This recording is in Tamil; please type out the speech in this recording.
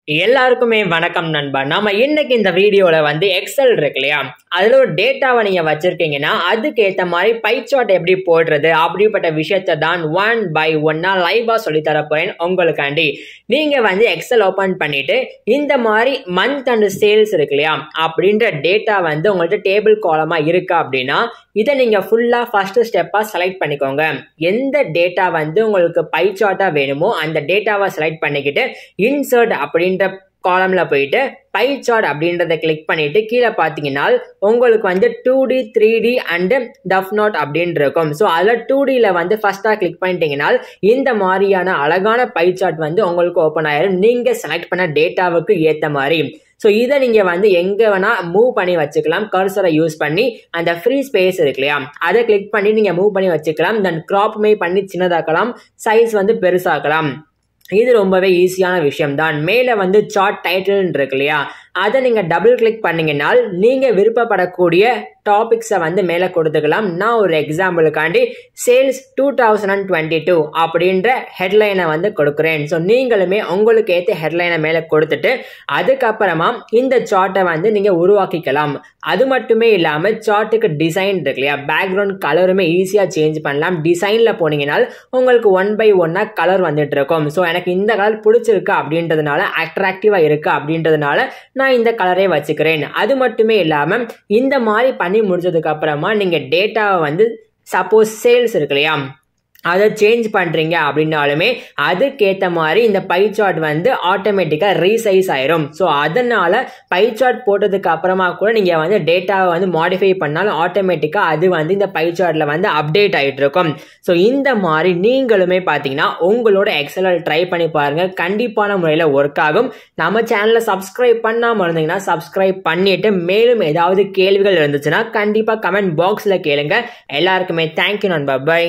எல்லாருக்குமே வணக்கம் நண்பா. நாம இன்னைக்கு இந்த வீடியோல எக்ஸல் இருக்கு இல்லையா, அதுல ஒரு டேட்டாவை நீங்க வச்சிருக்கீங்கன்னா அதுக்கு ஏத்த மாதிரி பை சார்ட் எப்படி போடுறது அப்படிப்பட்ட விஷயத்தை தான் ஒன் பை ஒன்னா லைவா சொல்லி தர போறேன் உங்களுக்காண்டி. நீங்க எக்ஸல் ஓபன் பண்ணிட்டு இந்த மாதிரி மந்த் அண்ட் சேல்ஸ் இருக்கு இல்லையா அப்படின்ற டேட்டா உங்கள்ட்ட டேபிள் காலமா இருக்கு அப்படின்னா இதை நீங்க ஃபுல்லா ஃபர்ஸ்ட் ஸ்டெப்பா செலக்ட் பண்ணிக்கோங்க. எந்த டேட்டா உங்களுக்கு பை சார்ட்டா வேணுமோ அந்த டேட்டாவை செலக்ட் பண்ணிக்கிட்டு இன்சர்ட் அப்படின்ற காலம்ல போயிட்டு பை சார்ட் அப்படின்றத கிளிக் பண்ணிட்டு கீழே பார்த்தீங்கன்னா உங்களுக்கு 2D 3D and tough not அப்படின்னு இருக்கும். ஸோ அதில் 2Dல ஃபர்ஸ்டா கிளிக் பண்ணிட்டீங்கன்னா இந்த மாதிரியான அழகான பை சார்ட் உங்களுக்கு ஓப்பன் ஆயிரும் நீங்க செலக்ட் பண்ண டேட்டாவுக்கு ஏற்ற மாதிரி. ஸோ இதை நீங்கள் எங்கே வேணால் மூவ் பண்ணி வச்சுக்கலாம். கர்சரை யூஸ் பண்ணி அந்த ஃப்ரீ ஸ்பேஸ் இருக்கு இல்லையா அதை கிளிக் பண்ணி நீங்கள் மூவ் பண்ணி வச்சுக்கலாம். தென் கிராப்மே பண்ணி சின்னதாக்கலாம், சைஸ் பெருசாக்கலாம். இது ரொம்பவே ஈஸியான விஷயம் தான். மேலே சார்ட் டைட்டில் இருக்கு இல்லையா அதை நீங்கள் டபுள் கிளிக் பண்ணீங்கன்னா நீங்கள் விருப்பப்படக்கூடிய டாபிக்ஸை மேலே கொடுத்துக்கலாம். நான் ஒரு எக்ஸாம்பிளுக்காண்டி சேல்ஸ் 2022 அப்படின்ற ஹெட்லைனை கொடுக்குறேன். ஸோ நீங்களுமே உங்களுக்கு ஏற்ற ஹெட்லைனை மேலே கொடுத்துட்டு அதுக்கப்புறமா இந்த சார்ட்டை நீங்கள் உருவாக்கிக்கலாம். அது மட்டுமே இல்லாமல் சார்ட்டுக்கு டிசைன் இருக்கு இல்லையா, பேக்ரவுண்ட் கலருமே ஈஸியாக சேஞ்ச் பண்ணலாம். டிசைனில் போனீங்கன்னா உங்களுக்கு 1 by 1 கலர் வந்துட்டு இருக்கும். ஸோ எனக்கு இந்த கலர் பிடிச்சிருக்கு அப்படின்றதுனால, அட்ராக்டிவாக இருக்கு அப்படின்றதுனால நான் இந்த கலரே வச்சுக்கிறேன். அது மட்டுமே இல்லாம இந்த மாதிரி பண்ணி முடிச்சதுக்கு அப்புறமா நீங்க டேட்டாவை சப்போஸ் சேல்ஸ் இருக்கு இல்லையா அதை சேஞ்ச் பண்றீங்க அப்படின்னாலுமே அதுக்கேற்ற மாதிரி இந்த பை சார்ட் ஆட்டோமேட்டிக்கா ரீசைஸ் ஆயிரும். ஸோ அதனால பை சார்ட் போட்டதுக்கு அப்புறமா கூட நீங்க டேட்டாவை மாடிஃபை பண்ணாலும் ஆட்டோமேட்டிக்கா அது இந்த பை சார்ட்ல அப்டேட் ஆயிட்டு இருக்கும். ஸோ இந்த மாதிரி நீங்களுமே பாத்தீங்கன்னா உங்களோட எக்ஸல் ட்ரை பண்ணி பாருங்க, கண்டிப்பான முறையில் ஒர்க் ஆகும். நம்ம சேனலை சப்ஸ்கிரைப் பண்ணாம இருந்தீங்கன்னா சப்ஸ்கிரைப் பண்ணிட்டு மேலும் ஏதாவது கேள்விகள் இருந்துச்சுன்னா கண்டிப்பா கமெண்ட் பாக்ஸ்ல கேளுங்க. எல்லாருக்குமே தேங்க்யூ நண்பா, பை.